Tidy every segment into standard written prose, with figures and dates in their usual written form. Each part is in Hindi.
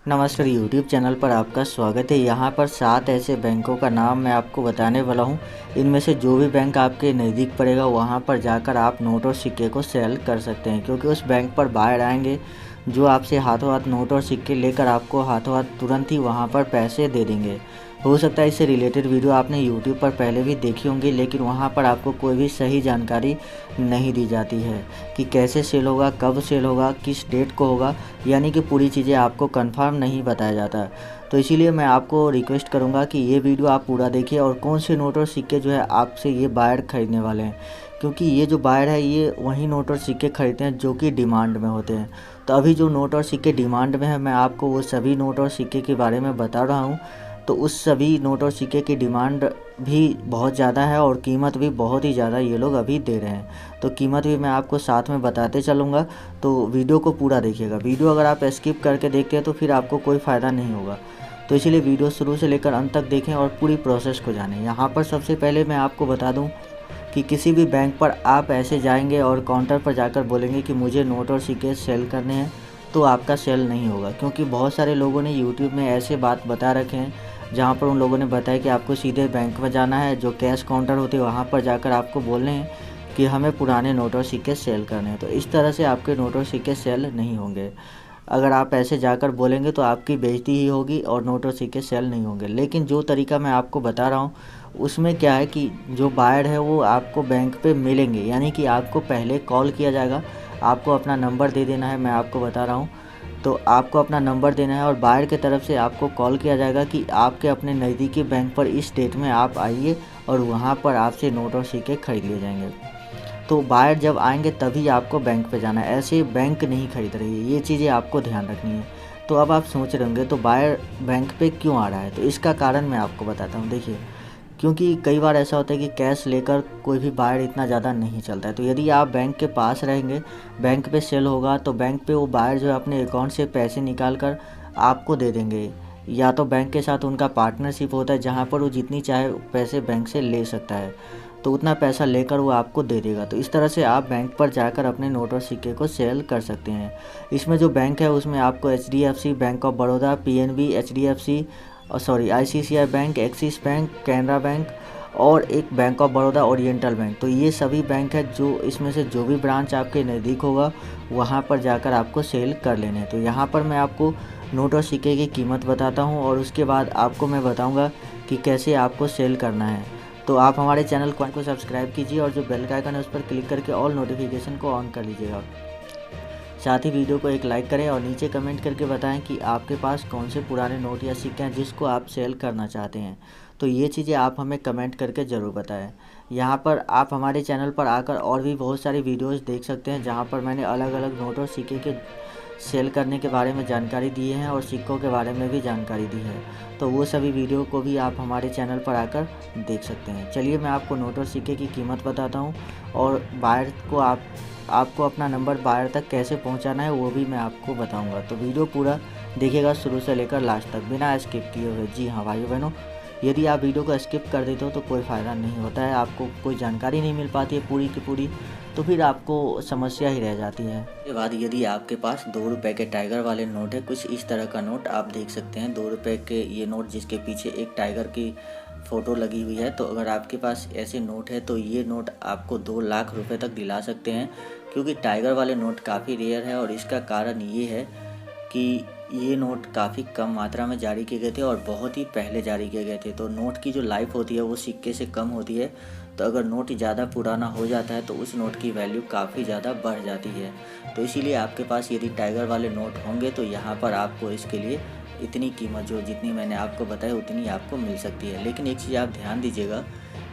नमस्कार यूट्यूब चैनल पर आपका स्वागत है। यहाँ पर 7 ऐसे बैंकों का नाम मैं आपको बताने वाला हूँ। इनमें से जो भी बैंक आपके नज़दीक पड़ेगा वहाँ पर जाकर आप नोट और सिक्के को सेल कर सकते हैं, क्योंकि उस बैंक पर बाहर आएंगे जो आपसे हाथों हाथ नोट और सिक्के लेकर आपको हाथों हाथ तुरंत ही वहाँ पर पैसे दे देंगे। हो सकता है इससे रिलेटेड वीडियो आपने यूट्यूब पर पहले भी देखी होंगी, लेकिन वहाँ पर आपको कोई भी सही जानकारी नहीं दी जाती है कि कैसे सेल होगा, कब सेल होगा, किस डेट को होगा, यानी कि पूरी चीज़ें आपको कंफर्म नहीं बताया जाता। तो इसीलिए मैं आपको रिक्वेस्ट करूँगा कि ये वीडियो आप पूरा देखिए और कौन से नोट और सिक्के जो है आपसे ये बायर ख़रीदने वाले हैं, क्योंकि ये जो बायर है ये वही नोट और सिक्के खरीदते हैं जो कि डिमांड में होते हैं। तो अभी जो नोट और सिक्के डिमांड में है, मैं आपको वो सभी नोट और सिक्के के बारे में बता रहा हूँ। तो उस सभी नोट और सिक्के की डिमांड भी बहुत ज़्यादा है और कीमत भी बहुत ही ज़्यादा ये लोग अभी दे रहे हैं। तो कीमत भी मैं आपको साथ में बताते चलूँगा, तो वीडियो को पूरा देखिएगा। वीडियो अगर आप स्किप करके देखते हैं तो फिर आपको कोई फ़ायदा नहीं होगा। तो इसीलिए वीडियो शुरू से लेकर अंत तक देखें और पूरी प्रोसेस को जानें। यहाँ पर सबसे पहले मैं आपको बता दूँ कि किसी भी बैंक पर आप ऐसे जाएंगे और काउंटर पर जाकर बोलेंगे कि मुझे नोट और सिक्के सेल करने हैं, तो आपका सेल नहीं होगा। क्योंकि बहुत सारे लोगों ने यूट्यूब में ऐसे बात बता रखे हैं जहाँ पर उन लोगों ने बताया कि आपको सीधे बैंक में जाना है, जो कैश काउंटर होती है वहाँ पर जाकर आपको बोलने हैं कि हमें पुराने नोट और सिक्के सेल करने हैं। तो इस तरह से आपके नोट और सिक्के सेल नहीं होंगे। अगर आप ऐसे जाकर बोलेंगे तो आपकी बेइज्जती ही होगी और नोट और सिक्के सेल नहीं होंगे। लेकिन जो तरीका मैं आपको बता रहा हूँ उसमें क्या है कि जो बायर है वो आपको बैंक पे मिलेंगे, यानी कि आपको पहले कॉल किया जाएगा, आपको अपना नंबर दे देना है। मैं आपको बता रहा हूँ, तो आपको अपना नंबर देना है और बायर की तरफ से आपको कॉल किया जाएगा कि आपके अपने नज़दीकी बैंक पर इस डेट में आप आइए और वहाँ पर आपसे नोट और सिक्के खरीद लिए जाएंगे। तो बायर जब आएंगे तभी आपको बैंक पे जाना है, ऐसे बैंक नहीं खरीद रही है। ये चीज़ें आपको ध्यान रखनी है। तो अब आप सोच रहे होंगे तो बायर बैंक पे क्यों आ रहा है, तो इसका कारण मैं आपको बताता हूँ। देखिए, क्योंकि कई बार ऐसा होता है कि कैश लेकर कोई भी बायर इतना ज़्यादा नहीं चलता है। तो यदि आप बैंक के पास रहेंगे, बैंक पे सेल होगा, तो बैंक पे वो बायर जो है अपने अकाउंट से पैसे निकाल कर आपको दे देंगे। या तो बैंक के साथ उनका पार्टनरशिप होता है जहाँ पर वो जितनी चाहे पैसे बैंक से ले सकता है, तो उतना पैसा लेकर वो आपको दे देगा। तो इस तरह से आप बैंक पर जाकर अपने नोट और सिक्के को सेल कर सकते हैं। इसमें जो बैंक है उसमें आपको HDFC, bank of Baroda, PNB, HDFC ICICI bank, axis bank, Canara bank और एक bank of Baroda, oriental bank. तो ये सभी बैंक है जो इसमें से जो भी ब्रांच आपके नज़दीक होगा वहाँ पर जाकर आपको सेल कर लेने हैं। तो यहाँ पर मैं आपको नोट और सिक्के की कीमत बताता हूँ और उसके बाद आपको मैं बताऊँगा कि कैसे आपको सेल करना है। तो आप हमारे चैनल को सब्सक्राइब कीजिए और जो बेल का आइकन है उस पर क्लिक करके ऑल नोटिफिकेशन को ऑन कर लीजिएगा। साथ ही वीडियो को एक लाइक करें और नीचे कमेंट करके बताएं कि आपके पास कौन से पुराने नोट या सिक्के हैं जिसको आप सेल करना चाहते हैं। तो ये चीज़ें आप हमें कमेंट करके ज़रूर बताएं। यहाँ पर आप हमारे चैनल पर आकर और भी बहुत सारी वीडियोस देख सकते हैं जहाँ पर मैंने अलग अलग नोट और सिक्के के सेल करने के बारे में जानकारी दी है और सिक्कों के बारे में भी जानकारी दी है। तो वो सभी वीडियो को भी आप हमारे चैनल पर आकर देख सकते हैं। चलिए मैं आपको नोट और सिक्के की कीमत बताता हूँ और बायर को आपको अपना नंबर बायर तक कैसे पहुंचाना है वो भी मैं आपको बताऊंगा। तो वीडियो पूरा देखिएगा शुरू से लेकर लास्ट तक बिना स्किप किए हुए। जी हाँ भाइयों बहनों, यदि आप वीडियो को स्किप कर देते हो तो कोई फ़ायदा नहीं होता है, आपको कोई जानकारी नहीं मिल पाती है पूरी की पूरी, तो फिर आपको समस्या ही रह जाती है। इसके बाद यदि आपके पास 2 रुपये के टाइगर वाले नोट है, कुछ इस तरह का नोट आप देख सकते हैं, 2 रुपये के ये नोट जिसके पीछे एक टाइगर की फ़ोटो लगी हुई है। तो अगर आपके पास ऐसे नोट है तो ये नोट आपको 2 लाख रुपए तक दिला सकते हैं, क्योंकि टाइगर वाले नोट काफ़ी रेयर है और इसका कारण ये है कि ये नोट काफ़ी कम मात्रा में जारी किए गए थे और बहुत ही पहले जारी किए गए थे। तो नोट की जो लाइफ होती है वो सिक्के से कम होती है। तो अगर नोट ज़्यादा पुराना हो जाता है तो उस नोट की वैल्यू काफ़ी ज़्यादा बढ़ जाती है। तो इसीलिए आपके पास यदि टाइगर वाले नोट होंगे तो यहाँ पर आपको इसके लिए इतनी कीमत जो जितनी मैंने आपको बताई उतनी आपको मिल सकती है। लेकिन एक चीज़ आप ध्यान दीजिएगा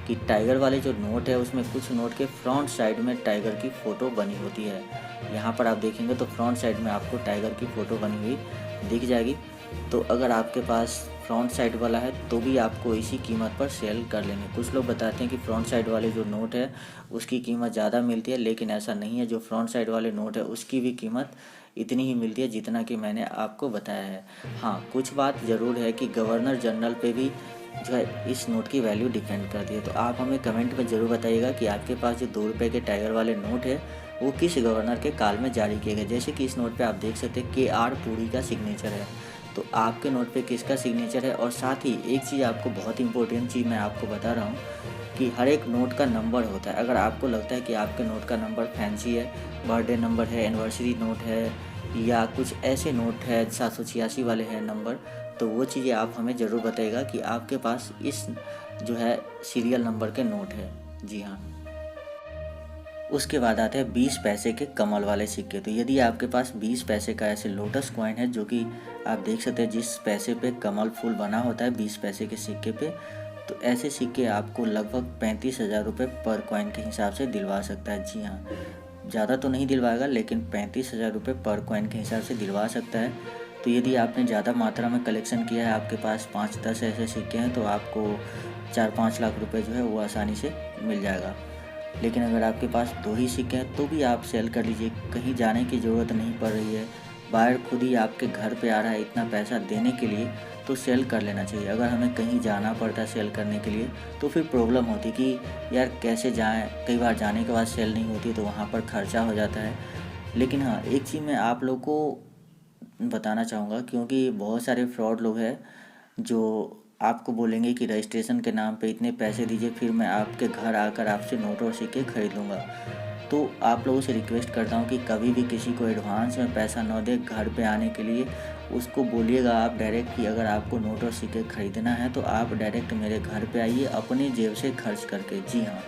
कि टाइगर वाले जो नोट है उसमें कुछ नोट के फ्रंट साइड में टाइगर की फ़ोटो बनी होती है। यहाँ पर आप देखेंगे तो फ्रंट साइड में आपको टाइगर की फ़ोटो बनी हुई दिख जाएगी। तो अगर आपके पास फ्रंट साइड वाला है तो भी आपको इसी कीमत पर सेल कर लेंगे। कुछ लोग बताते हैं कि फ्रंट साइड वाले जो नोट है उसकी कीमत ज़्यादा मिलती है, लेकिन ऐसा नहीं है। जो फ्रंट साइड वाले नोट है उसकी भी कीमत इतनी ही मिलती है जितना कि मैंने आपको बताया है। हाँ, कुछ बात ज़रूर है कि गवर्नर जनरल पे भी जो है इस नोट की वैल्यू डिपेंड करती है। तो आप हमें कमेंट में ज़रूर बताइएगा कि आपके पास जो 2 रुपये के टाइगर वाले नोट है वो किस गवर्नर के काल में जारी किए गए। जैसे कि इस नोट पे आप देख सकते हैं KR पुरी का सिग्नेचर है। तो आपके नोट पे किसका सिग्नेचर है। और साथ ही एक चीज़ आपको बहुत इंपॉर्टेंट चीज़ मैं आपको बता रहा हूँ कि हर एक नोट का नंबर होता है। अगर आपको लगता है कि आपके नोट का नंबर फैंसी है, बर्थडे नंबर है, एनिवर्सरी नोट है, या कुछ ऐसे नोट है 786 वाले हैं नंबर, तो वो चीज़ें आप हमें ज़रूर बताइएगा कि आपके पास इस जो है सीरियल नंबर के नोट है। जी हाँ। उसके बाद आते हैं 20 पैसे के कमल वाले सिक्के। तो यदि आपके पास 20 पैसे का ऐसे लोटस कॉइन है, जो कि आप देख सकते हैं जिस पैसे पे कमल फूल बना होता है 20 पैसे के सिक्के पे, तो ऐसे सिक्के आपको लगभग 35,000 रुपये पर कॉइन के हिसाब से दिलवा सकता है। जी हाँ, ज़्यादा तो नहीं दिलवाएगा, लेकिन 35,000 रुपये पर कॉइन के हिसाब से दिलवा सकता है। तो यदि आपने ज़्यादा मात्रा में कलेक्शन किया है, आपके पास 5-10 ऐसे सिक्के हैं, तो आपको 4-5 लाख रुपए जो है वो आसानी से मिल जाएगा। लेकिन अगर आपके पास 2 ही सिक्के हैं तो भी आप सेल कर लीजिए, कहीं जाने की ज़रूरत नहीं पड़ रही है, बायर खुद ही आपके घर पे आ रहा है इतना पैसा देने के लिए, तो सेल कर लेना चाहिए। अगर हमें कहीं जाना पड़ता है सेल करने के लिए तो फिर प्रॉब्लम होती कि यार कैसे जाएं, कई बार जाने के बाद सेल नहीं होती तो वहाँ पर खर्चा हो जाता है। लेकिन हाँ, एक चीज़ मैं आप लोग को बताना चाहूँगा, क्योंकि बहुत सारे फ्रॉड लोग हैं जो आपको बोलेंगे कि रजिस्ट्रेशन के नाम पे इतने पैसे दीजिए, फिर मैं आपके घर आकर आपसे नोट और सिक्के खरीद लूँगा। तो आप लोगों से रिक्वेस्ट करता हूँ कि कभी भी किसी को एडवांस में पैसा न दें घर पे आने के लिए। उसको बोलिएगा आप डायरेक्ट कि अगर आपको नोट और सिक्के खरीदना है तो आप डायरेक्ट मेरे घर पे आइए अपनी जेब से खर्च करके। जी हाँ,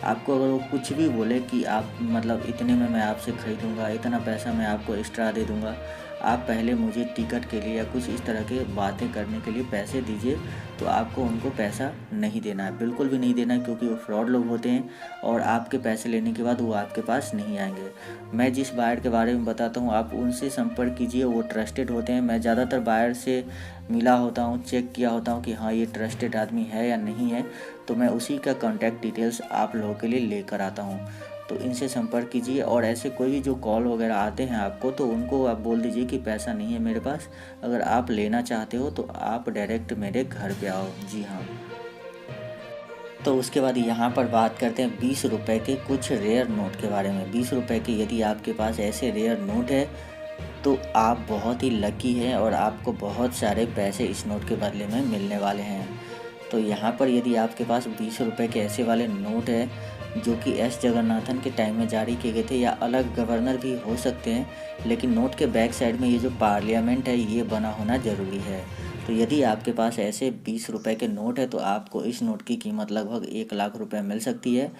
आपको अगर वो कुछ भी बोले कि आप मतलब इतने में मैं आपसे खरीदूँगा, इतना पैसा मैं आपको एक्स्ट्रा दे दूँगा, आप पहले मुझे टिकट के लिए या कुछ इस तरह के बातें करने के लिए पैसे दीजिए, तो आपको उनको पैसा नहीं देना है, बिल्कुल भी नहीं देना है, क्योंकि वो फ्रॉड लोग होते हैं और आपके पैसे लेने के बाद वो आपके पास नहीं आएंगे। मैं जिस बायर के बारे में बताता हूँ आप उनसे संपर्क कीजिए, वो ट्रस्टेड होते हैं। मैं ज़्यादातर बायर से मिला होता हूँ, चेक किया होता हूँ कि हाँ ये ट्रस्टेड आदमी है या नहीं है, तो मैं उसी का कॉन्टैक्ट डिटेल्स आप लोगों के लिए लेकर आता हूँ। तो इनसे संपर्क कीजिए। और ऐसे कोई भी जो कॉल वगैरह आते हैं आपको, तो उनको आप बोल दीजिए कि पैसा नहीं है मेरे पास, अगर आप लेना चाहते हो तो आप डायरेक्ट मेरे घर पे आओ। जी हाँ। तो उसके बाद यहाँ पर बात करते हैं 20 रुपए के कुछ रेयर नोट के बारे में। 20 रुपए के यदि आपके पास ऐसे रेयर नोट है तो आप बहुत ही लकी हैं और आपको बहुत सारे पैसे इस नोट के बदले में मिलने वाले हैं। तो यहाँ पर यदि आपके पास 20 रुपए के ऐसे वाले नोट है जो कि एस जगन्नाथन के टाइम में जारी किए गए थे, या अलग गवर्नर भी हो सकते हैं, लेकिन नोट के बैक साइड में ये जो पार्लियामेंट है ये बना होना ज़रूरी है। तो यदि आपके पास ऐसे 20 रुपए के नोट है तो आपको इस नोट की कीमत लगभग 1 लाख रुपए मिल सकती है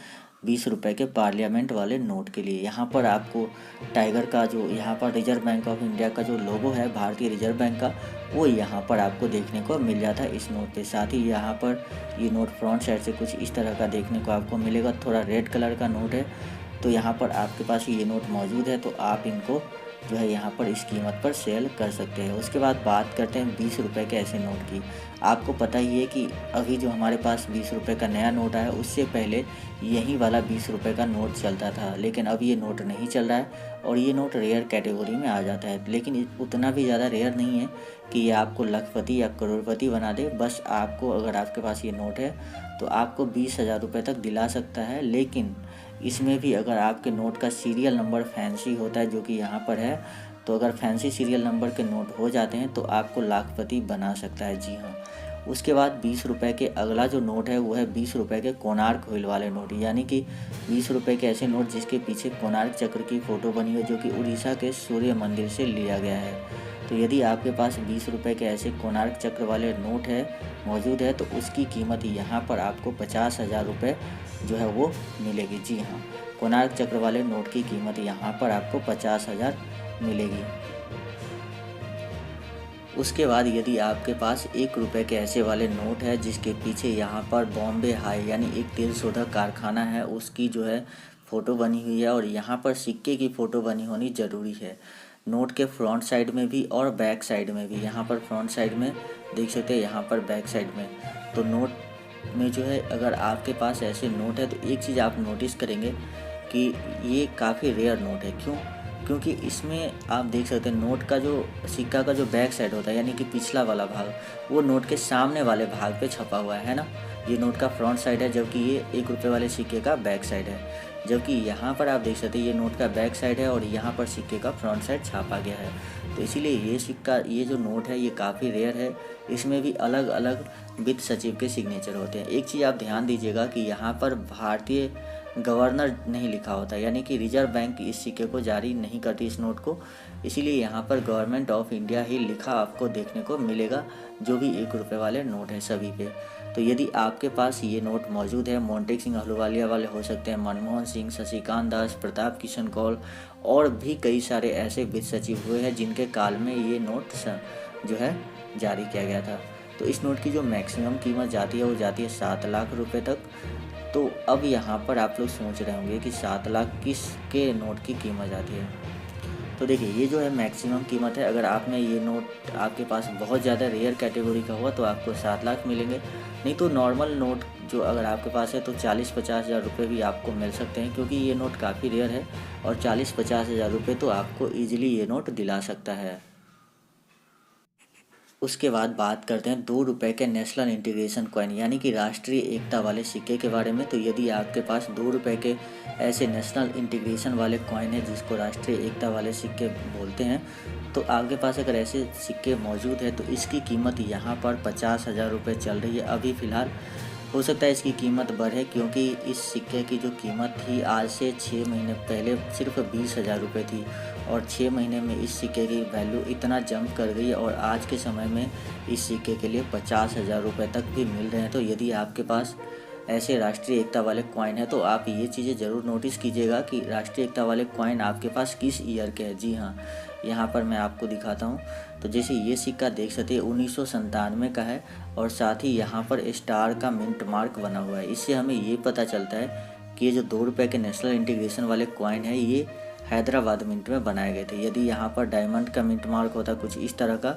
20 रुपए के पार्लियामेंट वाले नोट के लिए। यहाँ पर आपको टाइगर का जो यहाँ पर रिजर्व बैंक ऑफ इंडिया का जो लोगो है, भारतीय रिजर्व बैंक का, वो यहाँ पर आपको देखने को मिल जाता है इस नोट पे। साथ ही यहाँ पर ये नोट फ्रंट साइड से कुछ इस तरह का देखने को आपको मिलेगा, थोड़ा रेड कलर का नोट है। तो यहाँ पर आपके पास ये नोट मौजूद है तो आप इनको जो है यहाँ पर इस कीमत पर सेल कर सकते हैं। उसके बाद बात करते हैं 20 रुपए के ऐसे नोट की। आपको पता ही है कि अभी जो हमारे पास 20 रुपए का नया नोट आया, उससे पहले यही वाला 20 रुपए का नोट चलता था, लेकिन अब ये नोट नहीं चल रहा है और ये नोट रेयर कैटेगरी में आ जाता है। लेकिन उतना भी ज़्यादा रेयर नहीं है कि ये आपको लखपति या करोड़पति बना दे। बस आपको, अगर आपके पास ये नोट है तो आपको 20,000 रुपये तक दिला सकता है। लेकिन इसमें भी अगर आपके नोट का सीरियल नंबर फैंसी होता है, जो कि यहाँ पर है, तो अगर फैंसी सीरियल नंबर के नोट हो जाते हैं तो आपको लाखपति बना सकता है। जी हाँ। उसके बाद 20 रुपए के अगला जो नोट है वो है 20 रुपए के कोणार्क व्हील वाले नोट, यानी कि 20 रुपए के ऐसे नोट जिसके पीछे कोणार्क चक्र की फ़ोटो बनी है, जो कि उड़ीसा के सूर्य मंदिर से लिया गया है। तो यदि आपके पास 20 रुपए के ऐसे कोणार्क चक्र वाले नोट है मौजूद है तो उसकी कीमत यहाँ पर आपको 50,000 रुपये जो है वो मिलेगी। जी हाँ, कोणार्क चक्र वाले नोट की कीमत यहाँ पर आपको 50,000 मिलेगी। उसके बाद यदि आपके पास 1 रुपए के ऐसे वाले नोट है जिसके पीछे यहाँ पर बॉम्बे हाई यानी एक तेल शोधक कारखाना है, उसकी जो है फ़ोटो बनी हुई है और यहाँ पर सिक्के की फ़ोटो बनी होनी ज़रूरी है, नोट के फ्रंट साइड में भी और बैक साइड में भी। यहाँ पर फ्रंट साइड में देख सकते हैं, यहाँ पर बैक साइड में। तो नोट में जो है अगर आपके पास ऐसे नोट है तो एक चीज़ आप नोटिस करेंगे कि ये काफ़ी रेयर नोट है। क्यों? क्योंकि इसमें आप देख सकते हैं नोट का जो सिक्का का जो बैक साइड होता है, यानी कि पिछला वाला भाग, वो नोट के सामने वाले भाग पे छपा हुआ है ना। ये नोट का फ्रंट साइड है, जबकि ये 1 रुपये वाले सिक्के का बैक साइड है। जबकि यहाँ पर आप देख सकते हैं ये नोट का बैक साइड है और यहाँ पर सिक्के का फ्रंट साइड छापा गया है। तो इसीलिए ये सिक्का, ये जो नोट है ये काफ़ी रेयर है। इसमें भी अलग अलग वित्त सचिव के सिग्नेचर होते हैं। एक चीज़ आप ध्यान दीजिएगा कि यहाँ पर भारतीय गवर्नर नहीं लिखा होता, यानी कि रिजर्व बैंक इस सिक्के को जारी नहीं करती, इस नोट को। इसीलिए यहाँ पर गवर्नमेंट ऑफ इंडिया ही लिखा आपको देखने को मिलेगा, जो भी 1 रुपये वाले नोट हैं सभी पे। तो यदि आपके पास ये नोट मौजूद है, मोंटेक सिंह अहलूवालिया वाले हो सकते हैं, मनमोहन सिंह, शशिकांत दास, प्रताप किशन कौल और भी कई सारे ऐसे वित्त सचिव हुए हैं जिनके काल में ये नोट जो है जारी किया गया था। तो इस नोट की जो मैक्सिमम कीमत जाती है वो जाती है 7 लाख रुपए तक। तो अब यहाँ पर आप लोग सोच रहे होंगे कि 7 लाख किसके नोट की कीमत जाती है। तो देखिए, ये जो है मैक्सिमम कीमत है। अगर आपने ये नोट आपके पास बहुत ज़्यादा रेयर कैटेगरी का हुआ तो आपको 7 लाख मिलेंगे, नहीं तो नॉर्मल नोट जो अगर आपके पास है तो 40-50 हज़ार रुपये भी आपको मिल सकते हैं, क्योंकि ये नोट काफ़ी रेयर है और 40-50 हज़ार रुपये तो आपको ईजिली ये नोट दिला सकता है। उसके बाद बात करते हैं 2 रुपये के नेशनल इंटीग्रेशन कॉइन, यानी कि राष्ट्रीय एकता वाले सिक्के के बारे में। तो यदि आपके पास 2 रुपये के ऐसे नेशनल इंटीग्रेशन वाले कॉइन है, जिसको राष्ट्रीय एकता वाले सिक्के बोलते हैं, तो आपके पास अगर ऐसे सिक्के मौजूद है तो इसकी कीमत यहाँ पर 50 हज़ार रुपये चल रही है अभी फ़िलहाल। हो सकता है इसकी कीमत बढ़े, क्योंकि इस सिक्के की जो कीमत थी आज से 6 महीने पहले सिर्फ 20 हज़ार रुपये थी, और 6 महीने में इस सिक्के की वैल्यू इतना जंप कर गई और आज के समय में इस सिक्के के लिए 50 हज़ार रुपये तक भी मिल रहे हैं। तो यदि आपके पास ऐसे राष्ट्रीय एकता वाले कॉइन है तो आप ये चीज़ें ज़रूर नोटिस कीजिएगा कि राष्ट्रीय एकता वाले कॉइन आपके पास किस ईयर के हैं। जी हाँ, यहाँ पर मैं आपको दिखाता हूँ। तो जैसे ये सिक्का देख सकते हैं 1997 का है, और साथ ही यहाँ पर स्टार का मिंट मार्क बना हुआ है। इससे हमें ये पता चलता है कि ये जो 2 रुपये के नेशनल इंटीग्रेशन वाले कॉइन है ये हैदराबाद मिंट में बनाए गए थे। यदि यहाँ पर डायमंड का मिंट मार्क होता कुछ इस तरह का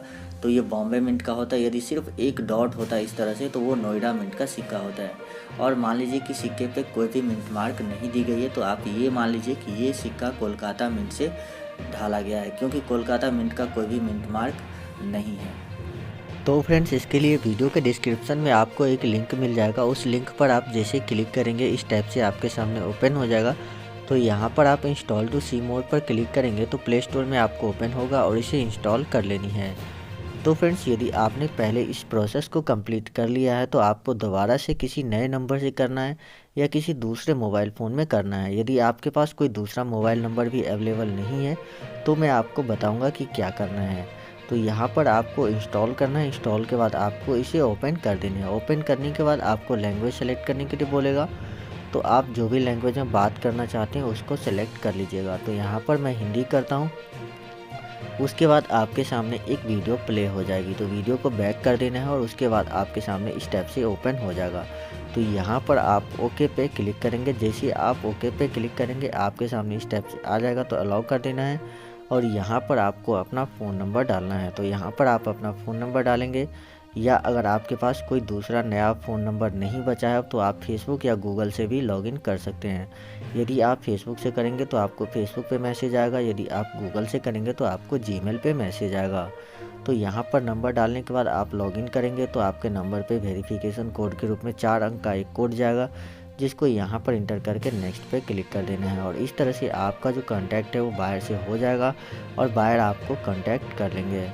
तो ये बॉम्बे मिंट का होता। यदि सिर्फ एक डॉट होता इस तरह से तो वो नोएडा मिंट का सिक्का होता है। और मान लीजिए कि सिक्के पे कोई भी मिंट मार्क नहीं दी गई है तो आप ये मान लीजिए कि ये सिक्का कोलकाता मिंट से ढाला गया है, क्योंकि कोलकाता मिंट का कोई भी मिंट मार्क नहीं है। तो फ्रेंड्स, इसके लिए वीडियो के डिस्क्रिप्शन में आपको एक लिंक मिल जाएगा। उस लिंक पर आप जैसे क्लिक करेंगे इस टाइप से आपके सामने ओपन हो जाएगा। तो यहाँ पर आप इंस्टॉल टू सी मोड पर क्लिक करेंगे तो प्ले स्टोर में आपको ओपन होगा और इसे इंस्टॉल कर लेनी है। तो फ्रेंड्स, यदि आपने पहले इस प्रोसेस को कंप्लीट कर लिया है तो आपको दोबारा से किसी नए नंबर से करना है या किसी दूसरे मोबाइल फ़ोन में करना है। यदि आपके पास कोई दूसरा मोबाइल नंबर भी अवेलेबल नहीं है तो मैं आपको बताऊंगा कि क्या करना है। तो यहाँ पर आपको इंस्टॉल करना है। इंस्टॉल के बाद आपको इसे ओपन कर देना है। ओपन करने के बाद आपको लैंग्वेज सेलेक्ट करने के लिए बोलेगा, तो आप जो भी लैंग्वेज में बात करना चाहते हैं उसको सेलेक्ट कर लीजिएगा। तो यहाँ पर मैं हिंदी करता हूँ। उसके बाद आपके सामने एक वीडियो प्ले हो जाएगी, तो वीडियो को बैक कर देना है और उसके बाद आपके सामने इस टाइप से ओपन हो जाएगा। तो यहाँ पर आप ओके पे क्लिक करेंगे। जैसे आप ओके पे क्लिक करेंगे आपके सामने इस टाइप से आ जाएगा, तो अलाउ कर देना है और यहाँ पर आपको अपना फ़ोन नंबर डालना है। तो यहाँ पर आप अपना फ़ोन नंबर डालेंगे, या अगर आपके पास कोई दूसरा नया फ़ोन नंबर नहीं बचा है तो आप फेसबुक या गूगल से भी लॉगिन कर सकते हैं। यदि आप फेसबुक से करेंगे तो आपको फेसबुक पे मैसेज आएगा, यदि आप गूगल से करेंगे तो आपको जीमेल पे मैसेज आएगा। तो यहाँ पर नंबर डालने के बाद आप लॉगिन करेंगे तो आपके नंबर पे वेरिफिकेशन कोड के रूप में 4 अंक का एक कोड जाएगा, जिसको यहाँ पर इंटर करके नेक्स्ट पे क्लिक कर देना है। और इस तरह से आपका जो कॉन्टैक्ट है वो बाहर से हो जाएगा और बाहर आपको कॉन्टैक्ट कर लेंगे।